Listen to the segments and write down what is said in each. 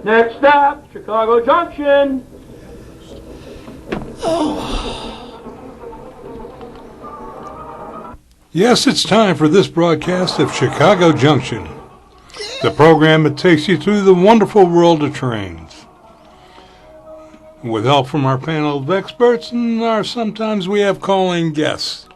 Next stop, Chicago Junction. Yes, it's time for this broadcast of Chicago Junction, the program that takes you through the wonderful world of trains. With help from our panel of experts and sometimes we have call-in guests.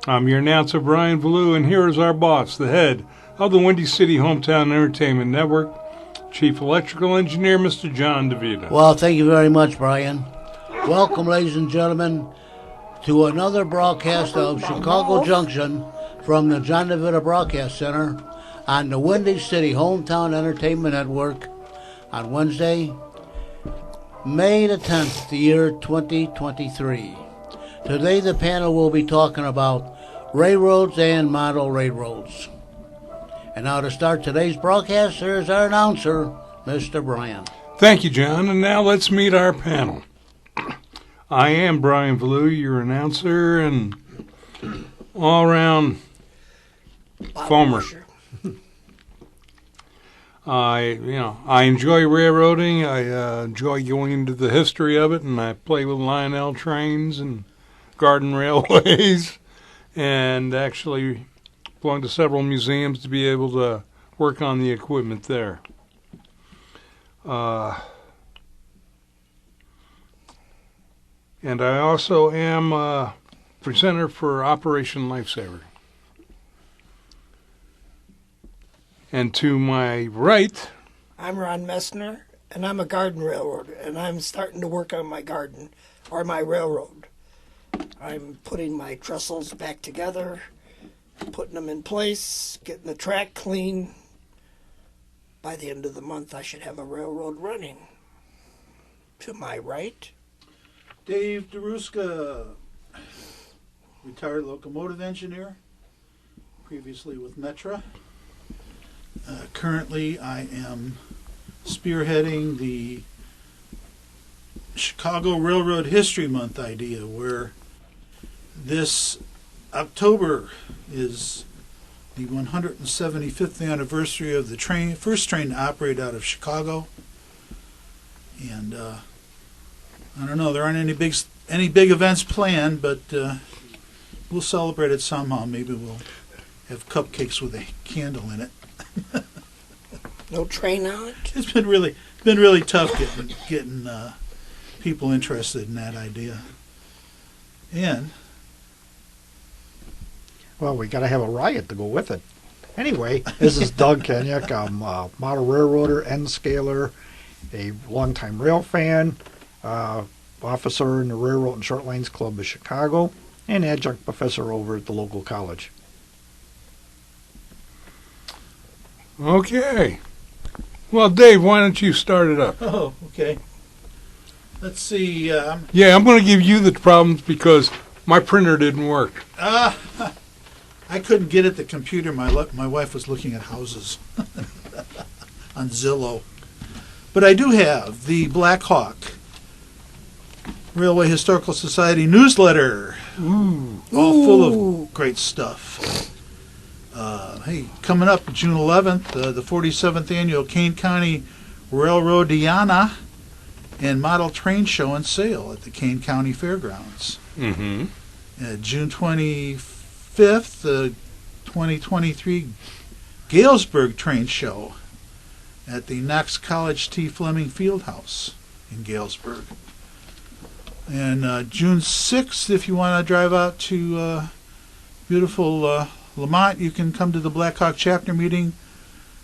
I'm your announcer, Brian Valou, and here is our boss, the head of the Windy City Hometown Entertainment Network, Chief Electrical Engineer, Mr. John DeVita. Well, thank you very much, Brian. Welcome, ladies and gentlemen, to another broadcast of Chicago Junction from the John DeVita Broadcast Center on the Windy City Hometown Entertainment Network on Wednesday, May the 10th, the year 2023. Today the panel will be talking about railroads and model railroads. And now to start today's broadcast, here's our announcer, Mr. Brian. Thank you, John, and now let's meet our panel. I am Brian Valou, your announcer and all-around foamer. I enjoy railroading. I enjoy going into the history of it, and I play with Lionel trains and Garden Railways, and actually belong to several museums to be able to work on the equipment there. And I also am a presenter for Operation Lifesaver. And to my right, I'm Ron Messner, and I'm a garden railroader, and I'm starting to work on my garden, or my railroad. I'm putting my trestles back together, putting them in place, getting the track clean. By the end of the month, I should have a railroad running. To my right, Dave DeRuska, retired locomotive engineer, previously with Metra. Currently, I am spearheading the Chicago Railroad History Month idea, where this October is the 175th anniversary of the first train to operate out of Chicago. And I don't know, there aren't any big events planned, but we'll celebrate it somehow. Maybe we'll have cupcakes with a candle in it. no train on it. It's been really tough getting people interested in that idea. And well, we got to have a riot to go with it. Anyway, this is Doug Kenyuk. I'm a model railroader, N-scaler, a longtime rail fan, officer in the Railroad and Short Lines Club of Chicago, and adjunct professor over at the local college. okay. Well, Dave, why don't you start it up? oh, okay. Let's see. Yeah, I'm going to give you the problems because my printer didn't work. I couldn't get at the computer. My wife was looking at houses on Zillow. But I do have the Black Hawk Railway Historical Society newsletter. Ooh. All full of great stuff. Hey, coming up June 11th, the 47th Annual Kane County Railroadiana and Model Train Show and Sale at the Kane County Fairgrounds. Mm-hmm. June 25th, the 2023 Galesburg Train Show at the Knox College T. Fleming Fieldhouse in Galesburg. And June 6th, if you want to drive out to beautiful Lamont, you can come to the Black Hawk chapter meeting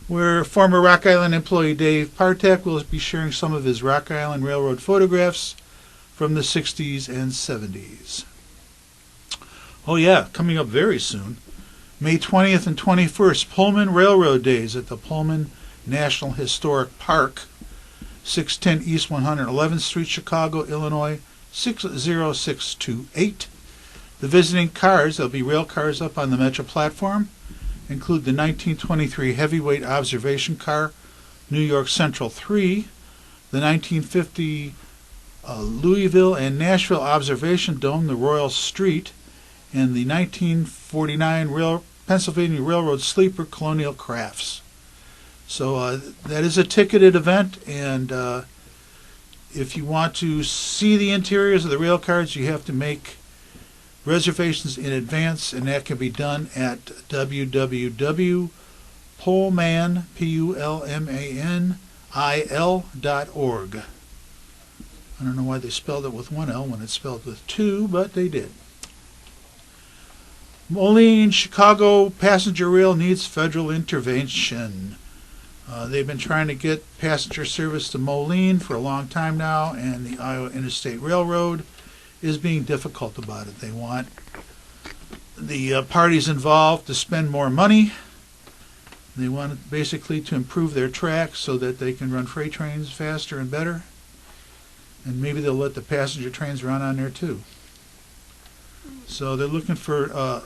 where former Rock Island employee Dave Partek will be sharing some of his Rock Island Railroad photographs from the 60s and 70s. Oh yeah, coming up very soon, May 20th and 21st, Pullman Railroad Days at the Pullman National Historic Park, 610 East 111th Street, Chicago, Illinois, 60628. The visiting cars, there'll be rail cars up on the Metro platform, include the 1923 heavyweight observation car, New York Central 3, the 1950 Louisville and Nashville observation dome, the Royal Street, and the 1949 Pennsylvania Railroad sleeper, Colonial Crafts. So that is a ticketed event, and if you want to see the interiors of the rail cars, you have to make reservations in advance, and that can be done at www.pullman, PULMANIL.org. I don't know why they spelled it with one L when it's spelled with two, but they did. Moline Chicago passenger rail needs federal intervention. They've been trying to get passenger service to Moline for a long time now, and the Iowa Interstate Railroad is being difficult about it. They want the parties involved to spend more money. They want basically to improve their tracks so that they can run freight trains faster and better. And maybe they'll let the passenger trains run on there too. So they're looking for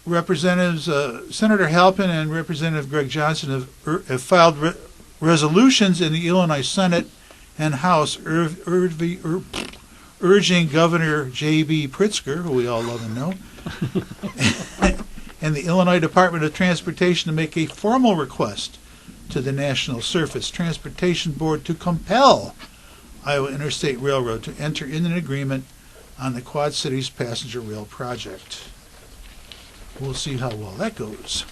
representatives. Senator Halpin and Representative Greg Johnson have filed resolutions in the Illinois Senate and House urging Governor J.B. Pritzker, who we all love and know, and the Illinois Department of Transportation to make a formal request to the National Surface Transportation Board to compel Iowa Interstate Railroad to enter in an agreement on the Quad Cities passenger rail project. We'll see how well that goes.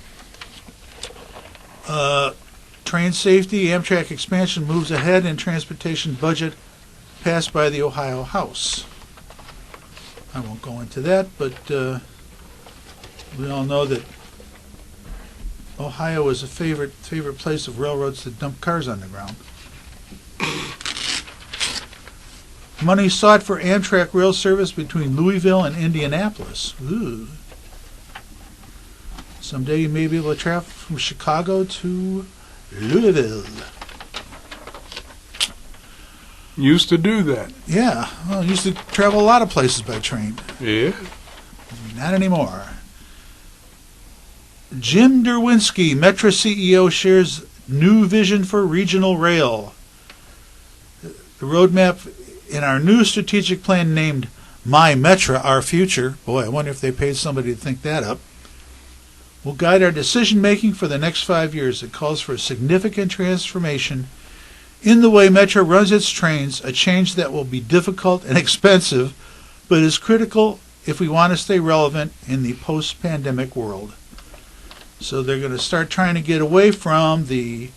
Train safety, Amtrak expansion moves ahead in transportation budget passed by the Ohio House. I won't go into that, but we all know that Ohio is a favorite place of railroads to dump cars on the ground. Money sought for Amtrak rail service between Louisville and Indianapolis. Ooh. Someday you may be able to travel from Chicago to Louisville. Used to do that. Yeah, well, used to travel a lot of places by train. Yeah. Not anymore. Jim Derwinski, Metra CEO, shares new vision for regional rail. The roadmap in our new strategic plan named My Metra, Our Future, boy, I wonder if they paid somebody to think that up, will guide our decision-making for the next 5 years. It calls for a significant transformation in the way Metra runs its trains, a change that will be difficult and expensive, but is critical if we want to stay relevant in the post-pandemic world. So they're going to start trying to get away from the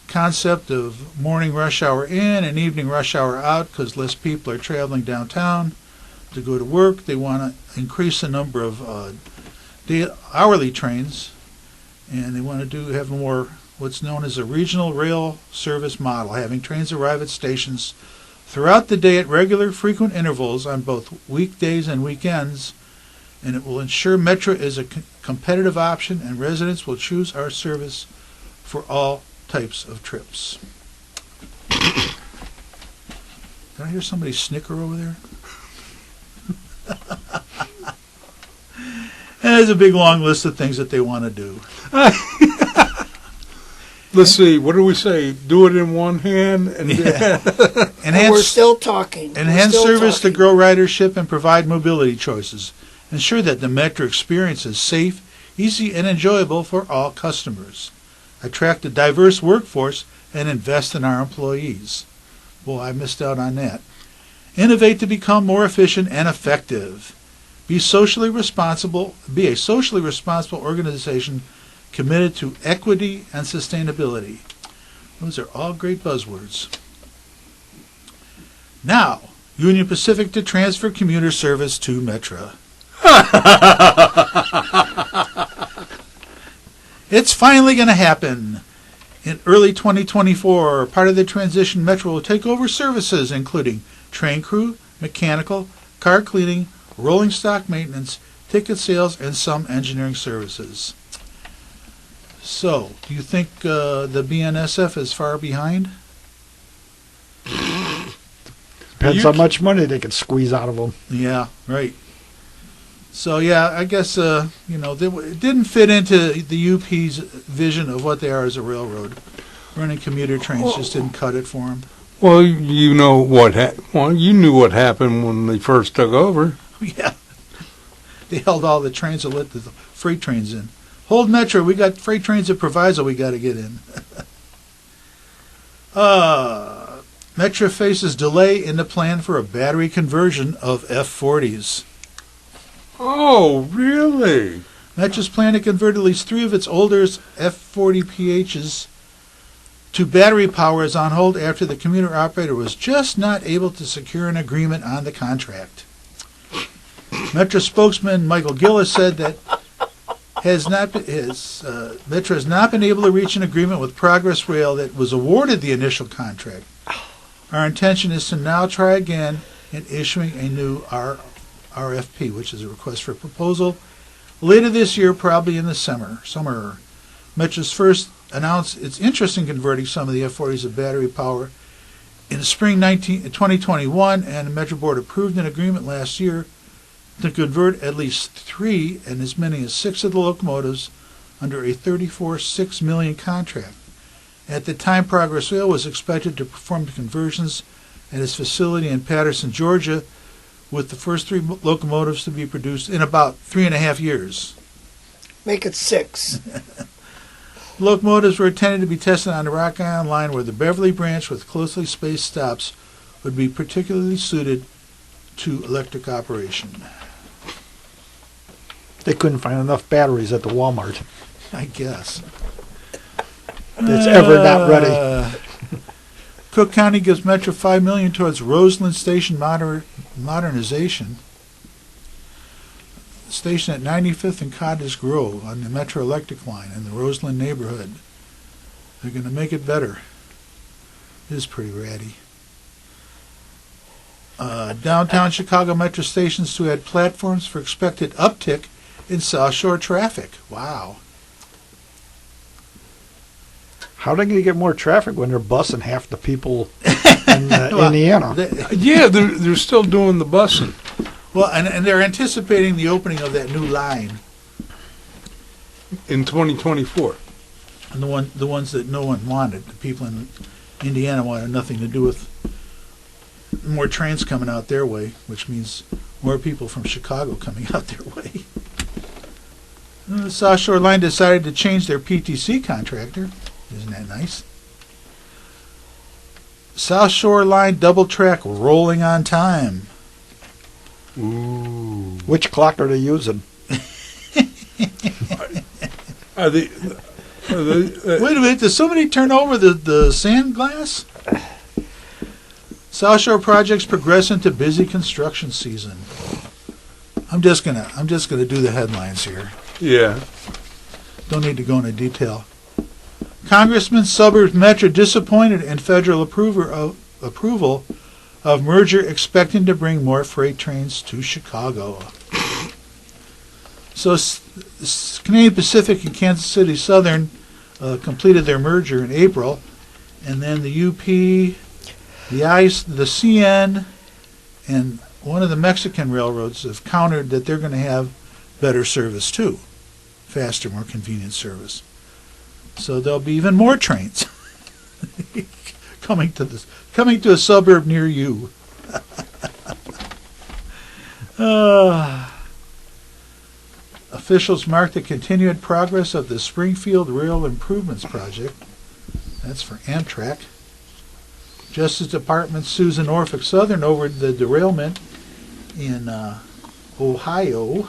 concept of morning rush hour in and evening rush hour out because less people are traveling downtown to go to work. They want to increase the number of hourly trains, and they want to have more what's known as a regional rail service model, having trains arrive at stations throughout the day at regular, frequent intervals on both weekdays and weekends, and it will ensure Metra is a competitive option and residents will choose our service for all types of trips. Did I hear somebody snicker over there? And there's a big long list of things that they want to do. Let's see, what do we say? Do it in one hand? And And we're still talking. Enhance service to grow ridership and provide mobility choices. Ensure that the Metra experience is safe, easy, and enjoyable for all customers. Attract a diverse workforce and invest in our employees. Boy, I missed out on that. Innovate to become more efficient and effective. Be a socially responsible organization committed to equity and sustainability. Those are all great buzzwords. Now, Union Pacific to transfer commuter service to Metra. It's finally going to happen. In early 2024, part of the transition, Metra will take over services including train crew, mechanical, car cleaning, rolling stock maintenance, ticket sales, and some engineering services. So, do you think the BNSF is far behind? Depends how much money they can squeeze out of them. Yeah, right. So, yeah, I guess, it didn't fit into the UP's vision of what they are as a railroad. Running commuter trains just didn't cut it for them. Well, you know what you knew what happened when they first took over. Yeah. They held all the trains and let the freight trains in. Hold Metro. We got freight trains at Proviso we got to get in. Metro faces delay in the plan for a battery conversion of F40s. Oh, really? Metro's plan to convert at least 3 of its older F40 PHs to battery power is on hold after the commuter operator was just not able to secure an agreement on the contract. Metro spokesman Michael Gillis said that Metro has not been able to reach an agreement with Progress Rail that was awarded the initial contract. Our intention is to now try again in issuing a new RFP, which is a request for proposal, later this year, probably in the summer. Metro's first announced its interest in converting some of the F40s to battery power in spring 2021, and the Metro Board approved an agreement last year to convert at least 3 and as many as 6 of the locomotives under a $34.6 million contract. At the time, Progress Rail was expected to perform the conversions at its facility in Patterson, Georgia, with the first 3 locomotives to be produced in about 3.5 years. Make it 6. Locomotives were intended to be tested on the Rock Island line, where the Beverly branch with closely spaced stops would be particularly suited to electric operation. They couldn't find enough batteries at the Walmart. I guess. It's ever not ready. Cook County gives Metro $5 million towards Roseland Station modernization. The station at 95th and Cottage Grove on the Metro Electric line in the Roseland neighborhood. They're going to make it better. It is pretty ratty. Downtown Chicago Metro stations to add platforms for expected uptick in South Shore traffic. Wow. How are they going to get more traffic when they're busing half the people in Indiana? Yeah, they're still doing the busing. Well, and they're anticipating the opening of that new line. In 2024. And the ones that no one wanted. The people in Indiana wanted nothing to do with more trains coming out their way, which means more people from Chicago coming out their way. The South Shore Line decided to change their PTC contractor. Isn't that nice? South Shore Line double track rolling on time. Ooh. Which clock are they using? Are they, Wait a minute, did somebody turn over the sand glass? South Shore projects progress into busy construction season. I'm just gonna do the headlines here. yeah. Don't need to go into detail. Congressman Suburbs Metro disappointed in federal approval of merger expecting to bring more freight trains to Chicago. So Canadian Pacific and Kansas City Southern completed their merger in April, and then the UP, the ICE, the CN, and one of the Mexican railroads have countered that they're going to have better service too, faster, more convenient service. So there'll be even more trains coming to a suburb near you. Officials mark the continued progress of the Springfield Rail Improvements Project. That's for Amtrak. Justice Department sues Norfolk Southern over the derailment in Ohio.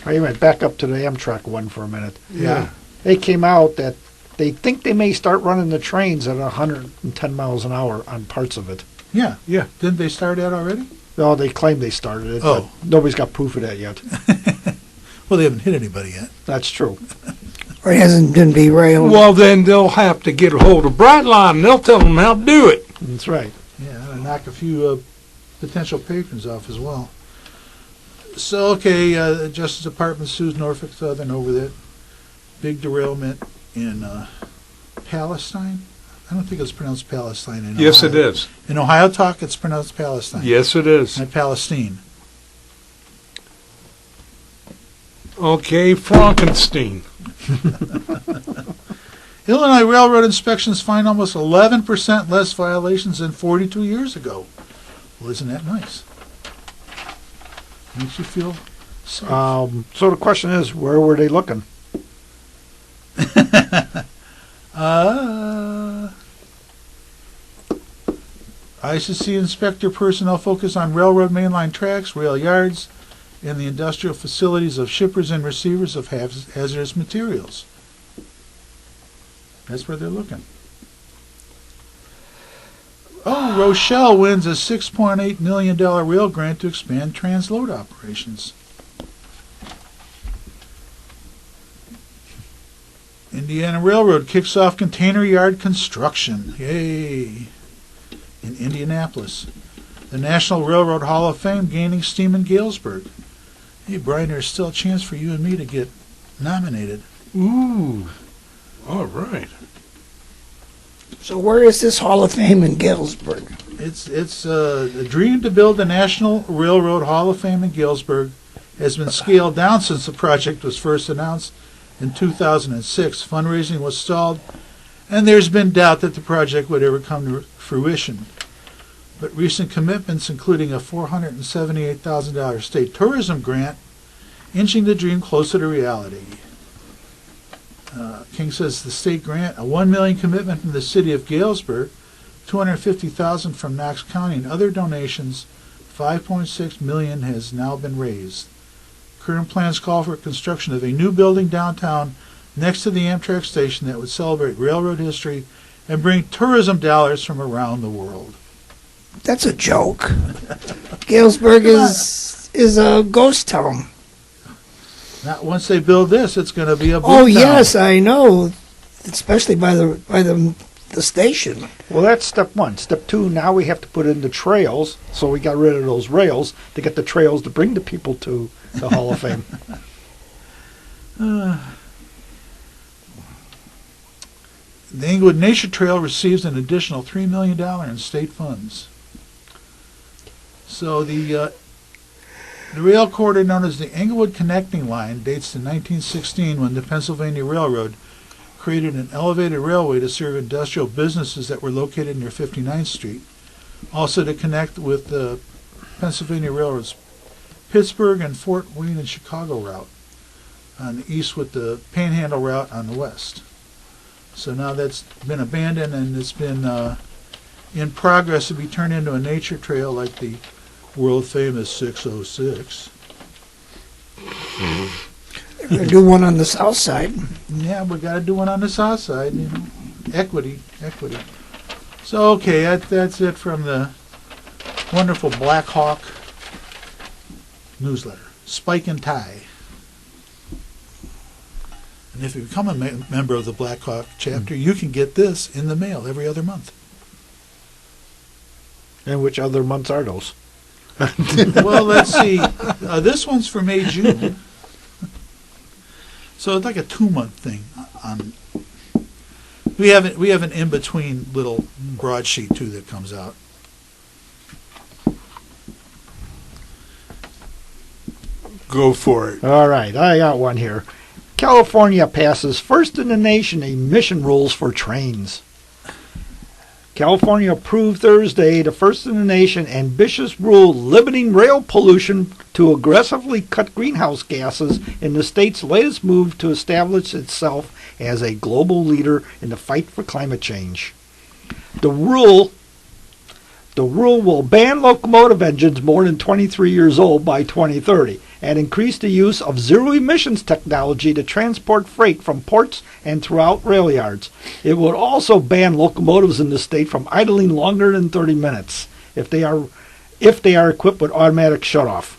Wait a minute, back up to the Amtrak one for a minute. Yeah. They came out that they think they may start running the trains at 110 miles an hour on parts of it. Yeah. Yeah. Didn't they start that already? No, they claim they started it, Oh. but nobody's got proof of that yet. Well, they haven't hit anybody yet. That's true. Or it hasn't been derailed. Well, then they'll have to get a hold of Brightline and they'll tell them how to do it. That's right. Yeah, and knock a few potential patrons off as well. So, okay, the Justice Department sues Norfolk Southern over that big derailment in Palestine. I don't think it's pronounced Palestine in Yes, Ohio. it is. In Ohio talk, it's pronounced Palestine. Yes, it is. Not Palestine. Okay, Frankenstein. Illinois Railroad inspections find almost 11% less violations than 42 years ago. Well, isn't that nice? Makes you feel So the question is, where were they looking? ICC inspector personnel focus on railroad mainline tracks, rail yards, and the industrial facilities of shippers and receivers of hazardous materials. That's where they're looking. Oh, Rochelle wins a $6.8 million rail grant to expand transload operations. Indiana Railroad kicks off container yard construction. Yay! In Indianapolis. The National Railroad Hall of Fame gaining steam in Galesburg. Hey, Brian, there's still a chance for you and me to get nominated. Ooh. All right. So where is this Hall of Fame in Galesburg? It's a dream to build the National Railroad Hall of Fame in Galesburg has been scaled down since the project was first announced in 2006. Fundraising was stalled, and there's been doubt that the project would ever come to fruition. But recent commitments, including a $478,000 state tourism grant, inching the dream closer to reality. King says the state grant, a $1 million commitment from the city of Galesburg, $250,000 from Knox County, and other donations, $5.6 million has now been raised. Current plans call for construction of a new building downtown next to the Amtrak station that would celebrate railroad history and bring tourism dollars from around the world. That's a joke. Galesburg is a ghost town. Not once they build this, it's going to be a boom Oh town. yes, I know. Especially by the station. Well, that's step one. Step two, now we have to put in the trails, so we got rid of those rails to get the trails to bring the people to the Hall of Fame. The Englewood Nature Trail receives an additional $3 million in state funds. So the rail corridor known as the Englewood Connecting Line dates to 1916 when the Pennsylvania Railroad created an elevated railway to serve industrial businesses that were located near 59th Street, also to connect with the Pennsylvania Railroad's Pittsburgh and Fort Wayne and Chicago route on the east with the Panhandle route on the west. So now that's been abandoned and it's been in progress to be turned into a nature trail like the world famous 606. They're going to do one on the south side. Yeah, we got to do one on the south side, you know. Equity. So, okay, that's it from the wonderful Black Hawk newsletter. Spike and Tie. And if you become a member of the Black Hawk chapter, you can get this in the mail every other month. And which other months are those? Well, let's see. This one's for May, June. So it's like a 2-month thing. We have an in-between little broadsheet, too, that comes out. Go for it. All right, I got one here. California passes first in the nation emission rules for trains. California approved Thursday the first in the nation ambitious rule limiting rail pollution to aggressively cut greenhouse gases in the state's latest move to establish itself as a global leader in the fight for climate change. The rule will ban locomotive engines more than 23 years old by 2030 and increase the use of zero-emissions technology to transport freight from ports and throughout rail yards. It would also ban locomotives in the state from idling longer than 30 minutes if they are equipped with automatic shutoff.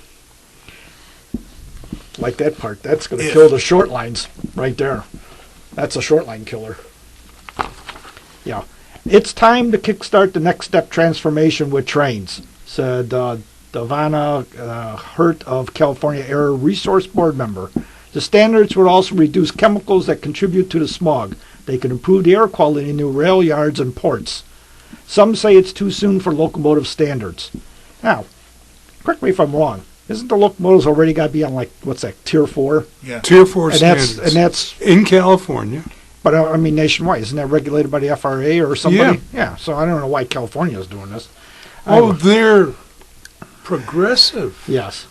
Like that part, that's going to kill the short lines right there. That's a short line killer. Yeah. It's time to kickstart the next step transformation with trains, said Davana Hurt of California Air Resource Board member. The standards would also reduce chemicals that contribute to the smog. They could improve the air quality in new rail yards and ports. Some say it's too soon for locomotive standards. Now, correct me if I'm wrong. Isn't the locomotives already got to be on, like, what's that, Tier 4? Yeah. Tier 4 And standards. that's in California. But I mean nationwide. Isn't that regulated by the FRA or somebody? Yeah. So I don't know why California is doing this. Oh, they're progressive. Yes.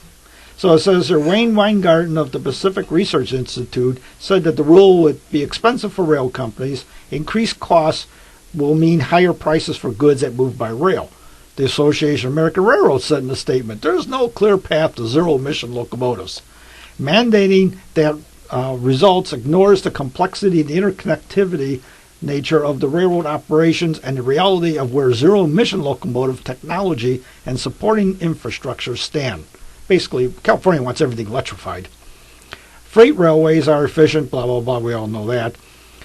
So it says here, Wayne Weingarten of the Pacific Research Institute said that the rule would be expensive for rail companies. Increased costs will mean higher prices for goods that move by rail. The Association of American Railroads said in a statement, there's no clear path to zero-emission locomotives. Mandating that results ignores the complexity and the interconnectivity nature of the railroad operations and the reality of where zero-emission locomotive technology and supporting infrastructure stand. Basically, California wants everything electrified. Freight railways are efficient, blah, blah, blah, we all know that.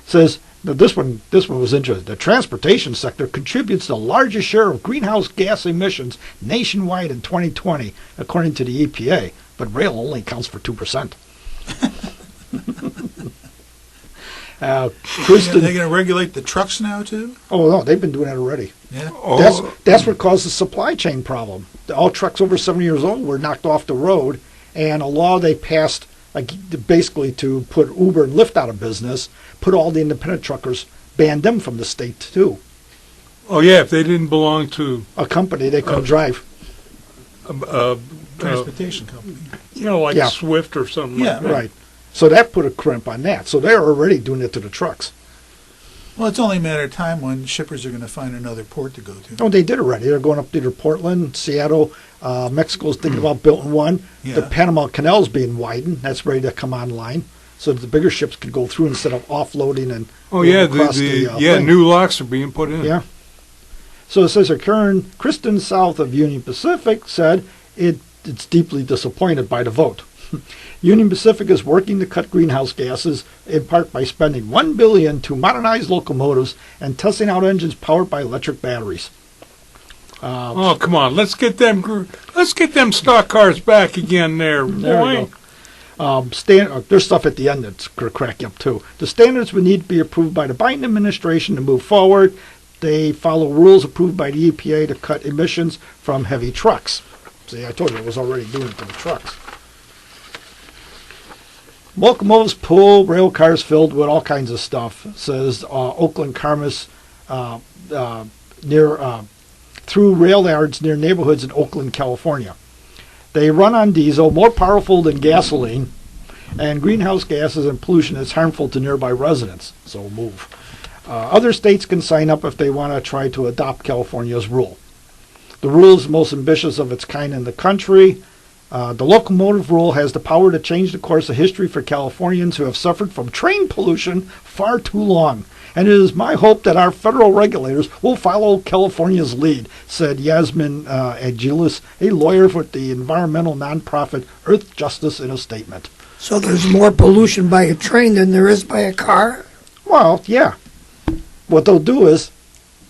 Says, now this one was interesting. The transportation sector contributes the largest share of greenhouse gas emissions nationwide in 2020, according to the EPA, but rail only accounts for 2%. Kristen, they're going to regulate the trucks now too? Oh no, they've been doing that already. Yeah. That's what caused the supply chain problem. All trucks over 7 years old were knocked off the road, and a law they passed basically to put Uber and Lyft out of business, put all the independent truckers, banned them from the state too. Oh yeah, if they didn't belong to A company, they couldn't drive. Transportation company. like Yeah. Swift or something Yeah, like that. Right. So that put a crimp on that. So they're already doing it to the trucks. Well, it's only a matter of time when shippers are going to find another port to go to. Oh, they did already. They're going up to Portland, Seattle. Mexico's thinking about building one. Yeah. The Panama Canal's being widened. That's ready to come online, so that the bigger ships could go through instead of offloading and Oh yeah, going across thing. new locks are being put in. Yeah. So it says here, Kristen South of Union Pacific said it's deeply disappointed by the vote. Union Pacific is working to cut greenhouse gases in part by spending $1 billion to modernize locomotives and testing out engines powered by electric batteries. Oh come on, let's get them stock cars back again. There we boy. go. There's stuff at the end that's going to crack you up too. The standards would need to be approved by the Biden administration to move forward. They follow rules approved by the EPA to cut emissions from heavy trucks. See, I told you it was already doing it to the trucks. Locomotives pull rail cars filled with all kinds of stuff, says Oakland Carmas, through rail yards near neighborhoods in Oakland, California. They run on diesel, more powerful than gasoline, and greenhouse gases and pollution is harmful to nearby residents, so move. Other states can sign up if they want to try to adopt California's rule. The rule is the most ambitious of its kind in the country. The locomotive rule has the power to change the course of history for Californians who have suffered from train pollution far too long. And it is my hope that our federal regulators will follow California's lead, said Yasmin Agilis, a lawyer with the environmental nonprofit Earth Justice, in a statement. So there's more pollution by a train than there is by a car? Well, yeah. What they'll do is,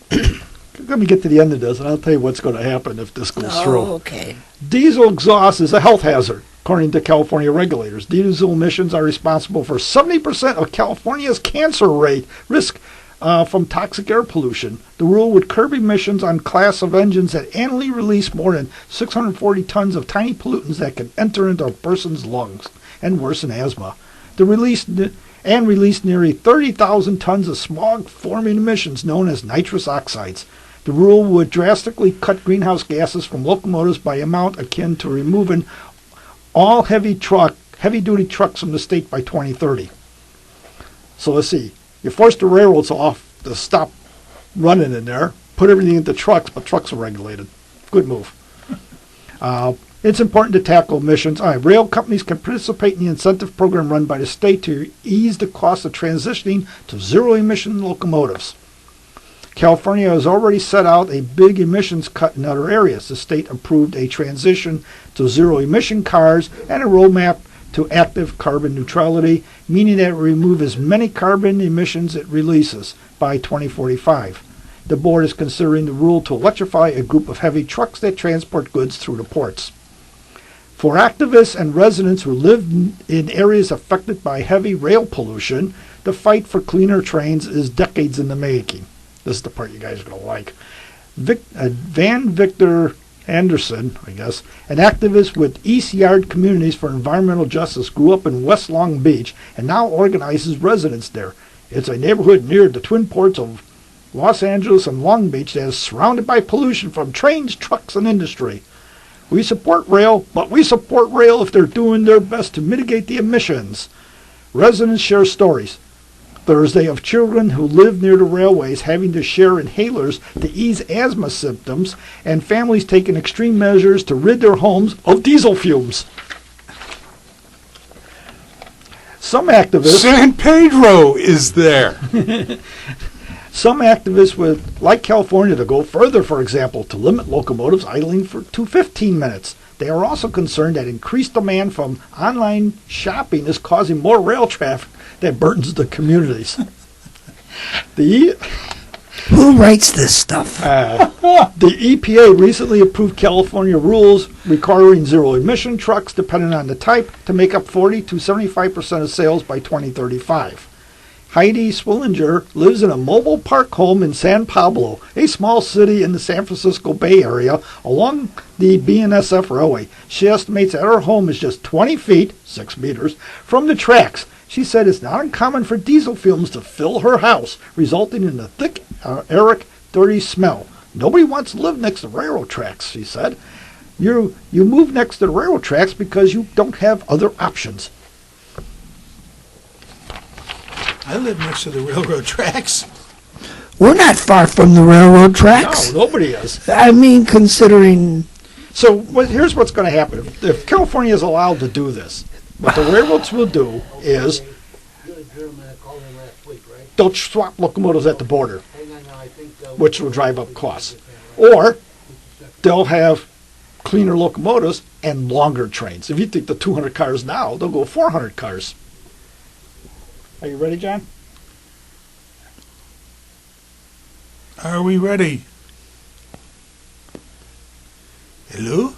let me get to the end of this, and I'll tell you what's going to happen if this goes through. Okay. Diesel exhaust is a health hazard, according to California regulators. Diesel emissions are responsible for 70% of California's cancer rate risk from toxic air pollution. The rule would curb emissions on class of engines that annually release more than 640 tons of tiny pollutants that can enter into a person's lungs and worsen asthma. Release nearly 30,000 tons of smog-forming emissions known as nitrous oxides. The rule would drastically cut greenhouse gases from locomotives by amount akin to removing all heavy-duty trucks from the state by 2030. So let's see. You force the railroads off to stop running in there, put everything into trucks, but trucks are regulated. Good move. It's important to tackle emissions. Rail companies can participate in the incentive program run by the state to ease the cost of transitioning to zero-emission locomotives. California has already set out a big emissions cut in other areas. The state approved a transition to zero-emission cars and a roadmap to active carbon neutrality, meaning that it will remove as many carbon emissions it releases by 2045. The board is considering the rule to electrify a group of heavy trucks that transport goods through the ports. For activists and residents who live in areas affected by heavy rail pollution, the fight for cleaner trains is decades in the making. This is the part you guys are going to like. Van Victor Anderson, I guess, an activist with East Yard Communities for Environmental Justice, grew up in West Long Beach and now organizes residents there. It's a neighborhood near the twin ports of Los Angeles and Long Beach that is surrounded by pollution from trains, trucks, and industry. We support rail, but we support rail if they're doing their best to mitigate the emissions. Residents share stories. Thursday of children who live near the railways having to share inhalers to ease asthma symptoms, and families taking extreme measures to rid their homes of diesel fumes. Some activists San Pedro is there. Some activists would like California to go further, for example, to limit locomotives idling to 15 minutes. They are also concerned that increased demand from online shopping is causing more rail traffic that burdens the communities. Who writes this stuff? The EPA recently approved California rules requiring zero-emission trucks, depending on the type, to make up 40 to 75% of sales by 2035. Heidi Swillinger lives in a mobile park home in San Pablo, a small city in the San Francisco Bay Area along the BNSF Railway. She estimates that her home is just 20 feet, 6 meters, from the tracks. She said it's not uncommon for diesel fumes to fill her house, resulting in a thick, arid, dirty smell. Nobody wants to live next to railroad tracks, she said. You move next to the railroad tracks because you don't have other options. I live next to the railroad tracks. We're not far from the railroad tracks. No, nobody is. I mean, considering... So here's what's going to happen. If California is allowed to do this, what the railroads will do is they'll swap locomotives at the border, which will drive up costs. Or they'll have cleaner locomotives and longer trains. If you think the 200 cars now, they'll go 400 cars. Are you ready, John? Are we ready? Hello?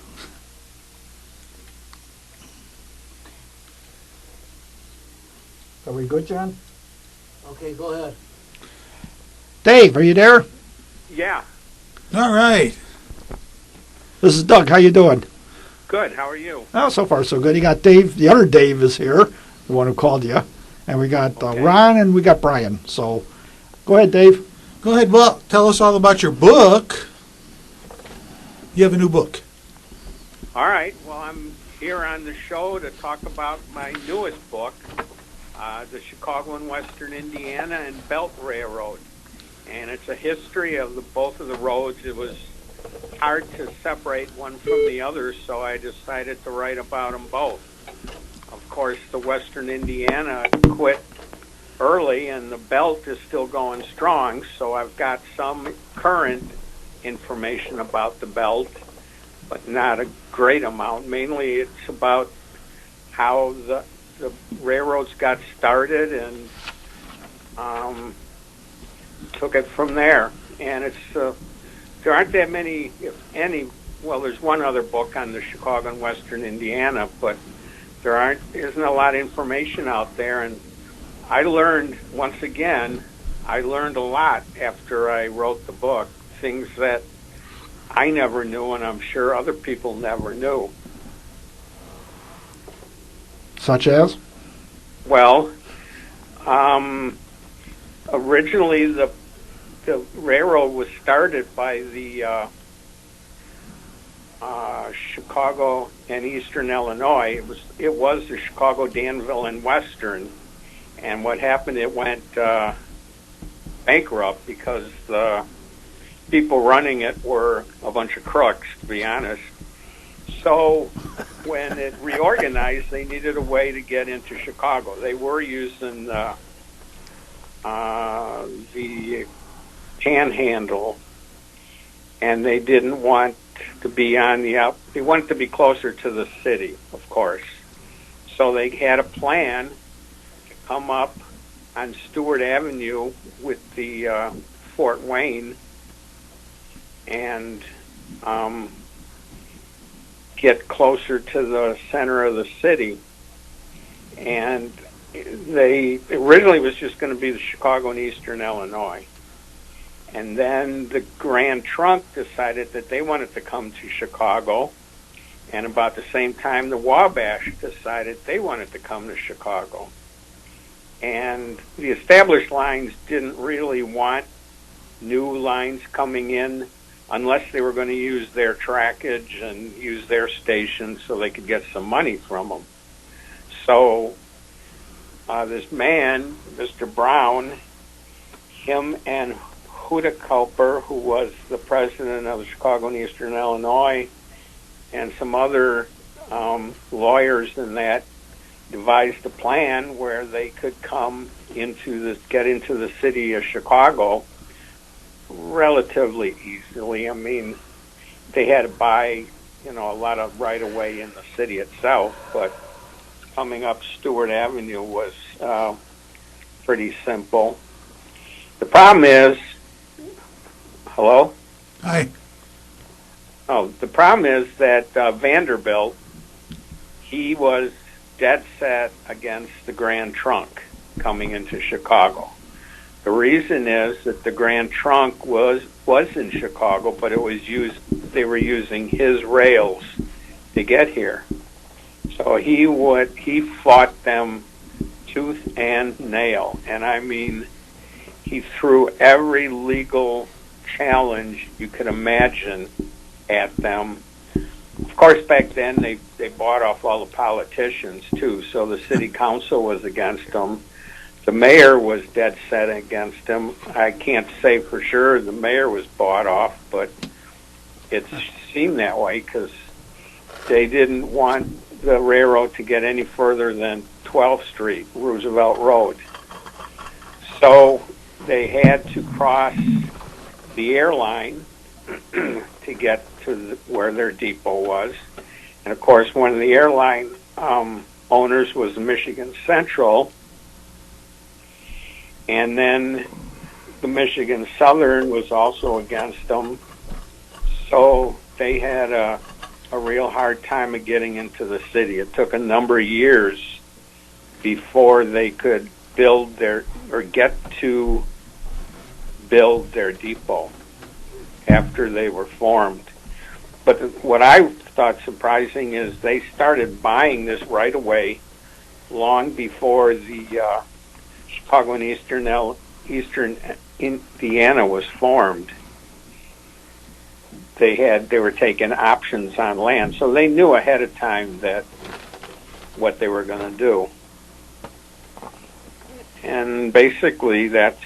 Are we good, John? Okay, go ahead. Dave, are you there? Yeah. All right. This is Doug. How you doing? Good. How are you? Oh, so far so good. You got Dave. The other Dave is here, the one who called you. And we got Ron and we got Brian. So go ahead, Dave. Go ahead. Well, tell us all about your book. You have a new book. All right. Well, I'm here on the show to talk about my newest book, the Chicago and Western Indiana and Belt Railroad. And it's a history of both of the roads. It was hard to separate one from the other, so I decided to write about them both. Of course, the Western Indiana quit early, and the Belt is still going strong, so I've got some current information about the Belt, but not a great amount. Mainly it's about how the railroads got started and took it from there. And it's there aren't that many, if any. Well, there's one other book on the Chicago and Western Indiana, but there isn't a lot of information out there. And I learned, once again, I learned a lot after I wrote the book, things that I never knew, and I'm sure other people never knew. Such as? Well, originally the railroad was started by the Chicago and Eastern Illinois. It was the Chicago, Danville, and Western. And what happened? It went bankrupt because the people running it were a bunch of crooks, to be honest. So when it reorganized, they needed a way to get into Chicago. They were using the Panhandle, and they didn't want to be on the they wanted to be closer to the city, of course. So they had a plan to come up on Stewart Avenue with the Fort Wayne and get closer to the center of the city. And they originally was just going to be the Chicago and Eastern Illinois. And then the Grand Trunk decided that they wanted to come to Chicago. And about the same time, the Wabash decided they wanted to come to Chicago. And the established lines didn't really want new lines coming in unless they were going to use their trackage and use their station so they could get some money from them. So this man, Mr. Brown, him and Huda Culper, who was the president of Chicago and Eastern Illinois, and some other lawyers in that, devised a plan where they could get into the city of Chicago relatively easily. I mean, they had to buy, a lot of right of way in the city itself, but coming up Stewart Avenue was pretty simple. The problem is, hello? Hi. Oh, the problem is that Vanderbilt, he was dead set against the Grand Trunk coming into Chicago. The reason is that the Grand Trunk was in Chicago, but they were using his rails to get here. So he fought them tooth and nail, and I mean, he threw every legal challenge you could imagine at them. Of course, back then they bought off all the politicians too, so the city council was against them. The mayor was dead set against him. I can't say for sure the mayor was bought off, but it seemed that way because they didn't want the railroad to get any further than 12th Street, Roosevelt Road. So they had to cross the airline to get to where their depot was. And of course, one of the airline owners was Michigan Central, and then the Michigan Southern was also against them. So they had a real hard time of getting into the city. It took a number of years before they could get to build their depot after they were formed. But what I thought surprising is they started buying this right away long before the Chicago and Eastern Indiana was formed. They were taking options on land, so they knew ahead of time that what they were going to do. And basically, that's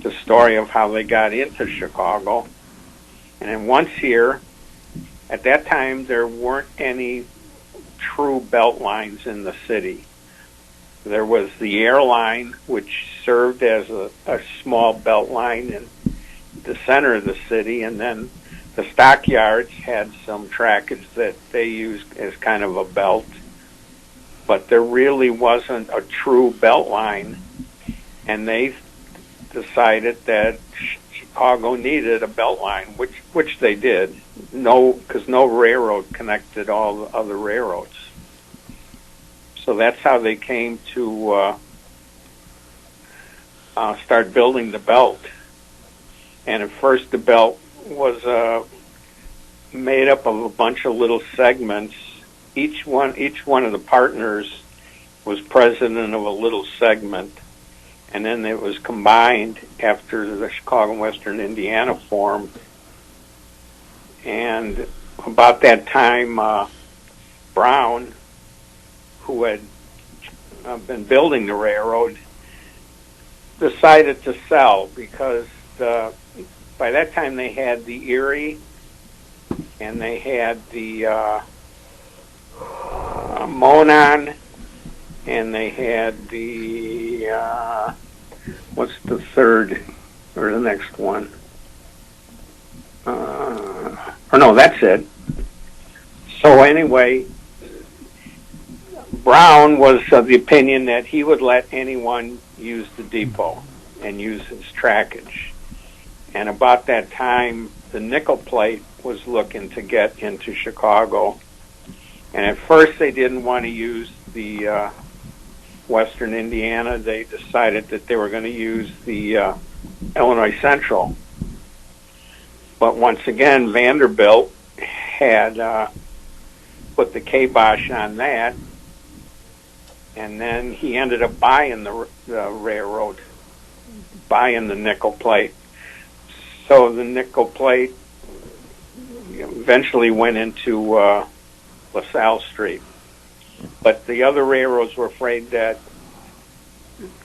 the story of how they got into Chicago. And then once here, at that time, there weren't any true belt lines in the city. There was the airline, which served as a small belt line in the center of the city, and then the stockyards had some trackage that they used as kind of a belt. But there really wasn't a true belt line, and they decided that Chicago needed a belt line, which they did. Because no railroad connected all the other railroads. So that's how they came to start building the belt. And at first, the belt was made up of a bunch of little segments. Each one of the partners was president of a little segment. And then it was combined after the Chicago and Western Indiana formed. And about that time, Brown, who had been building the railroad, decided to sell because by that time they had the Erie and they had the Monon and they had the what's the third or the next one? Or no, that's it. So anyway, Brown was of the opinion that he would let anyone use the depot and use his trackage. And about that time, the nickel plate was looking to get into Chicago. And at first they didn't want to use the Western Indiana. They decided that they were going to use the Illinois Central. But once again, Vanderbilt had put the kibosh on that, and then he ended up buying the railroad, buying the nickel plate. So the nickel plate eventually went into LaSalle Street. But the other railroads were afraid that,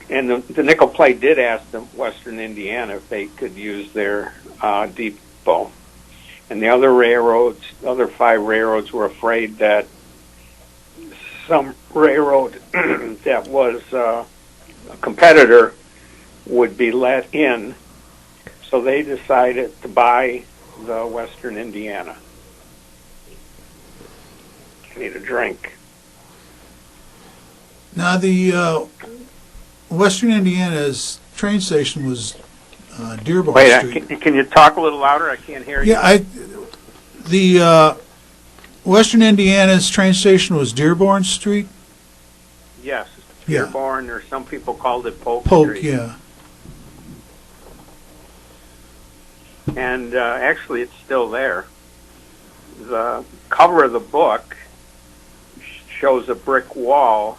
and the nickel plate did ask the Western Indiana if they could use their depot. And the other railroads, other 5 railroads, were afraid that some railroad that was a competitor would be let in. So they decided to buy the Western Indiana. I need a drink. Now, the Western Indiana's train station was Dearborn Wait, Street. can you talk a little louder? I can't hear you. Yeah, the Western Indiana's train station was Dearborn Street. Yes, Yeah. Dearborn, or some people called it Polk Polk, Street. yeah. And actually, it's still there. The cover of the book shows a brick wall,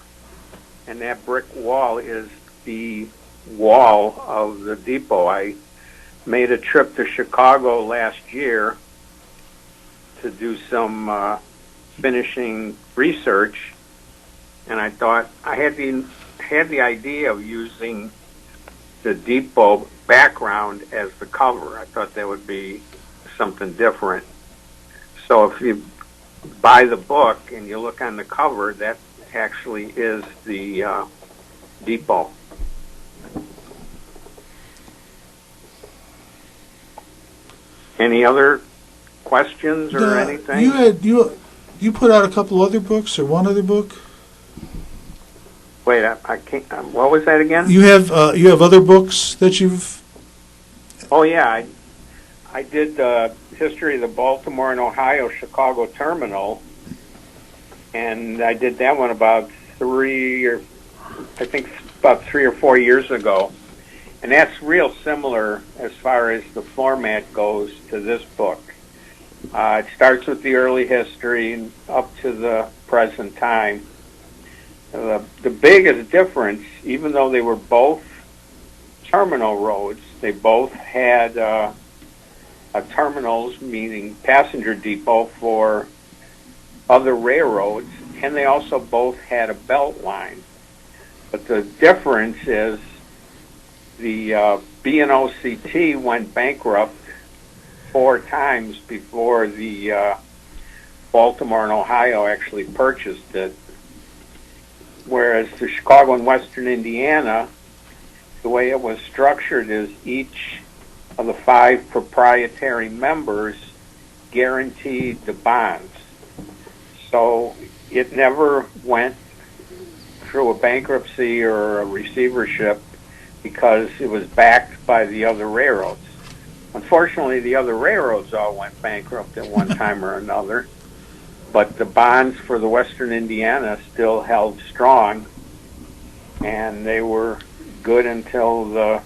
and that brick wall is the wall of the depot. I made a trip to Chicago last year to do some finishing research, and I thought I had the idea of using the depot background as the cover. I thought that would be something different. So if you buy the book and you look on the cover, that actually is the depot. Any other questions or anything? You put out a couple other books or one other book? Wait, I can't. What was that again? You have other books that you've. Oh yeah, I did the history of the Baltimore and Ohio Chicago terminal, and I did that one about 3 or 4 years ago, and that's real similar as far as the format goes to this book. It starts with the early history and up to the present time. The biggest difference, even though they were both terminal roads, they both had terminals, meaning passenger depot for other railroads, and they also both had a belt line. But the difference is the B&OCT went bankrupt 4 times before the Baltimore and Ohio actually purchased it. Whereas the Chicago and Western Indiana, the way it was structured is each of the 5 proprietary members guaranteed the bonds. So it never went through a bankruptcy or a receivership because it was backed by the other railroads. Unfortunately, the other railroads all went bankrupt at one time or another, but the bonds for the Western Indiana still held strong, and they were good until the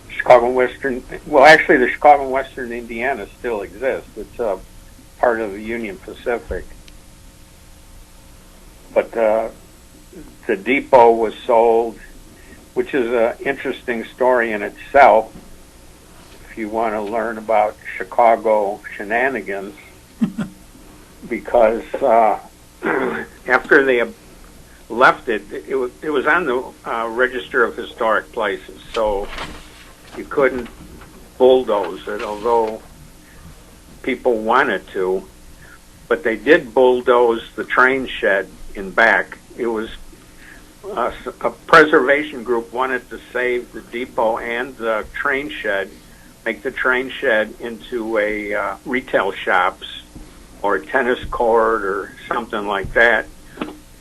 Chicago Western. Well, actually, the Chicago and Western Indiana still exists. It's a part of the Union Pacific, but the depot was sold, which is an interesting story in itself. If you want to learn about Chicago shenanigans, because after they left it, it was on the Register of Historic Places, so you couldn't bulldoze it, although people wanted to. But they did bulldoze the train shed in back. It was a preservation group wanted to save the depot and the train shed, make the train shed into a retail shops or a tennis court or something like that,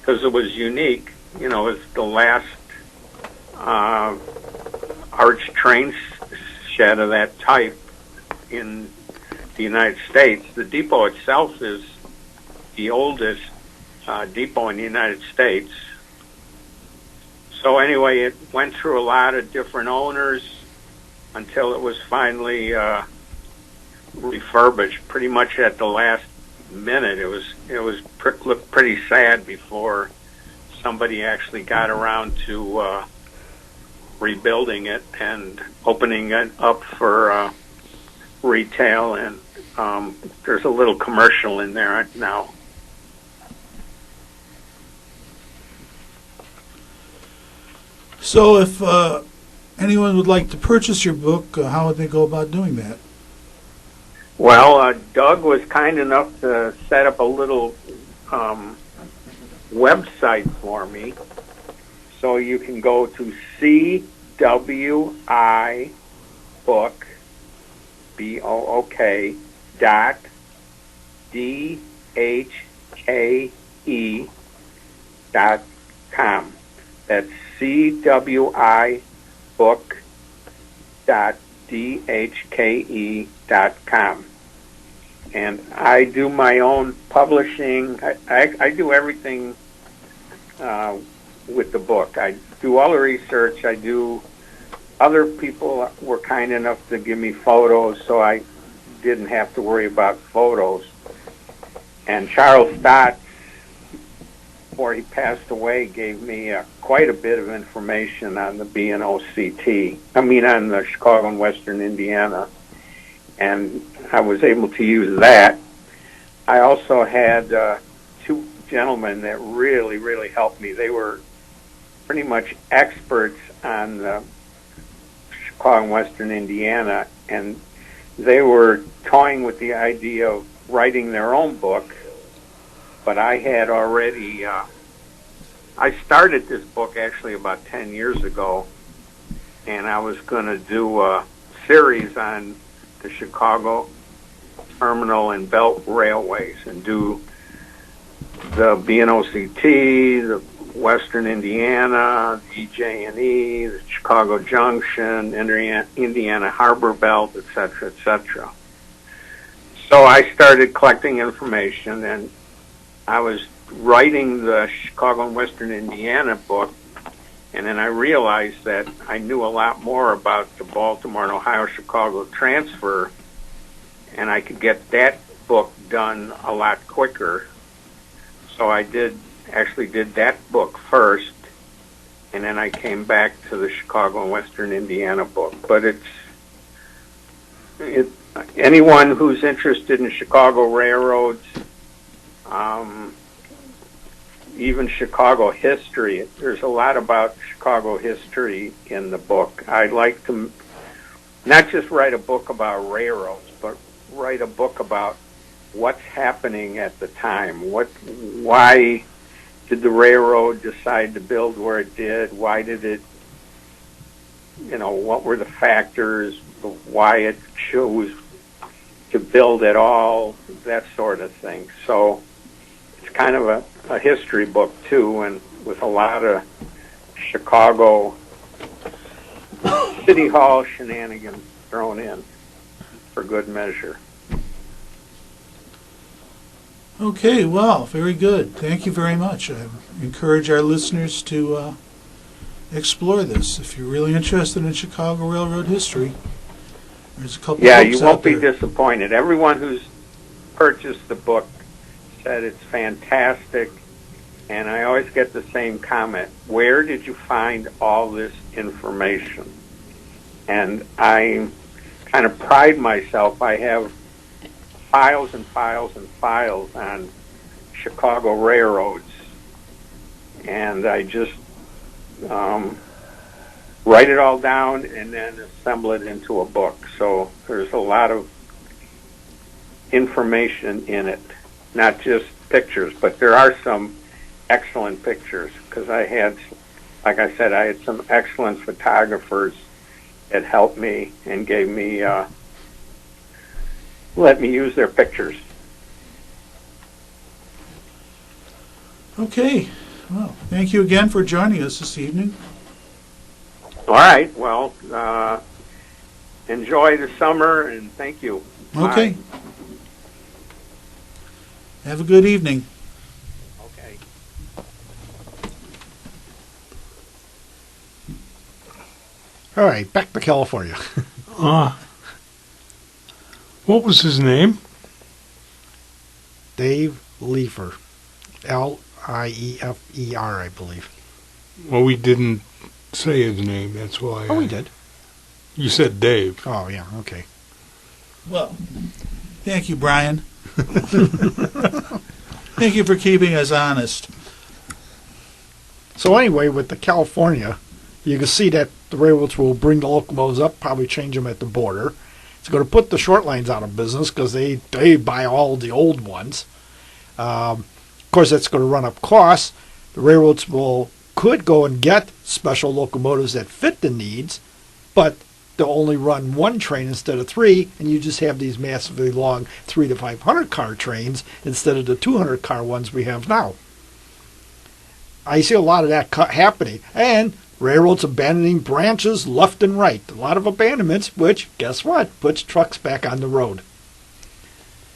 because it was unique. You know, it's the last arch train shed of that type in the United States. The depot itself is the oldest depot in the United States. So anyway, it went through a lot of different owners until it was finally refurbished pretty much at the last minute. It looked pretty sad before somebody actually got around to rebuilding it and opening it up for retail, and there's a little commercial in there now. So if anyone would like to purchase your book, how would they go about doing that? Well, Doug was kind enough to set up a little website for me. So you can go to CWI book, BOOK, dot DHKE.com. That's CWI book dot DHKE.com. And I do my own publishing. I do everything with the book. I do all the research. Other people were kind enough to give me photos, so I didn't have to worry about photos. And Charles Stott, before he passed away, gave me quite a bit of information on the BNOCT. On the Chicago and Western Indiana. And I was able to use that. I also had two gentlemen that really, really helped me. They were pretty much experts on the Chicago and Western Indiana, and they were toying with the idea of writing their own book. But I had already, I started this book actually about 10 years ago, and I was going to do a series on the Chicago Terminal and Belt Railways and do the BNOCT, the Western Indiana, EJ&E, the Chicago Junction, Indiana Harbor Belt, etc., etc. So I started collecting information, and I was writing the Chicago and Western Indiana book, and then I realized that I knew a lot more about the Baltimore and Ohio-Chicago transfer, and I could get that book done a lot quicker. So I actually did that book first, and then I came back to the Chicago and Western Indiana book. But anyone who's interested in Chicago railroads, even Chicago history, there's a lot about Chicago history in the book. I'd like to not just write a book about railroads, but write a book about what's happening at the time. Why did the railroad decide to build where it did? Why did it, what were the factors, why it chose to build at all, that sort of thing. So it's kind of a history book too, and with a lot of Chicago City Hall shenanigans thrown in for good measure. Okay, well, very good. Thank you very much. I encourage our listeners to explore this. If you're really interested in Chicago Railroad history, there's a couple Yeah, books you won't out be there. disappointed. Everyone who's purchased the book said it's fantastic, and I always get the same comment: where did you find all this information? And I kind of pride myself. I have files and files and files on Chicago railroads, and I just write it all down and then assemble it into a book. So there's a lot of information in it, not just pictures, but there are some excellent pictures, because I had some excellent photographers that helped me and gave me let me use their pictures. Okay, well, thank you again for joining us this evening. All right, well, enjoy the summer, and thank you. Okay. Bye. Have a good evening. Okay. All right, back to California. What was his name? Dave Leifer. Liefer, I believe. Well, we didn't say his name. That's why. Oh, we did. You said Dave. Oh, yeah, okay. Well, thank you, Brian. Thank you for keeping us honest. So anyway, with the California, you can see that the railroads will bring the locomotives up, probably change them at the border. It's going to put the short lines out of business because they buy all the old ones. Of course, that's going to run up costs. The railroads could go and get special locomotives that fit the needs, but they'll only run one train instead of three, and you just have these massively long 300 to 500 car trains instead of the 200 car ones we have now. I see a lot of that happening, and railroads abandoning branches left and right. A lot of abandonments, which, guess what, puts trucks back on the road.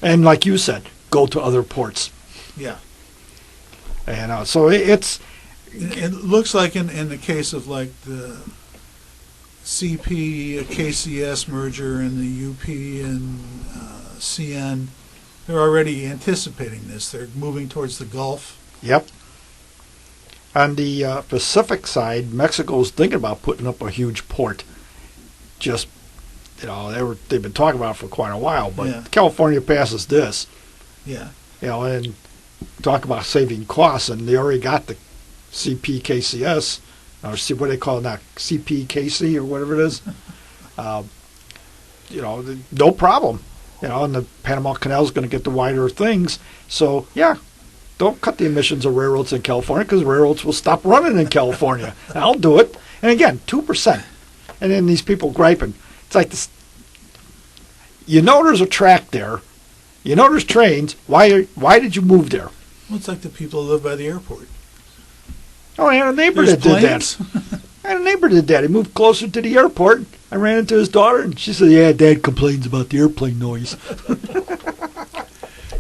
And like you said, go to other ports. Yeah. And so it's... It looks like in the case of like the CP, KCS merger and the UP and CN, they're already anticipating this. They're moving towards the Gulf. Yep. On the Pacific side, Mexico's thinking about putting up a huge port. Just, they've been talking about it for quite a while, but Yeah. California passes this, Yeah. and talk about saving costs, and they already got the CPKCS, or see what they call it now, CPKC or whatever it is. No problem. And the Panama Canal is going to get the wider things. So, yeah, don't cut the emissions of railroads in California because railroads will stop running in California. I'll do it. And again, 2%. And then these people griping. It's like this. There's a track there. There's trains. Why did you move there? Well, it's like the people who live by the airport. Oh, I had a neighbor There's that did that. I had a neighbor that did that. He moved closer to the airport. I ran into his daughter, and she said, "Yeah, Dad complains about the airplane noise."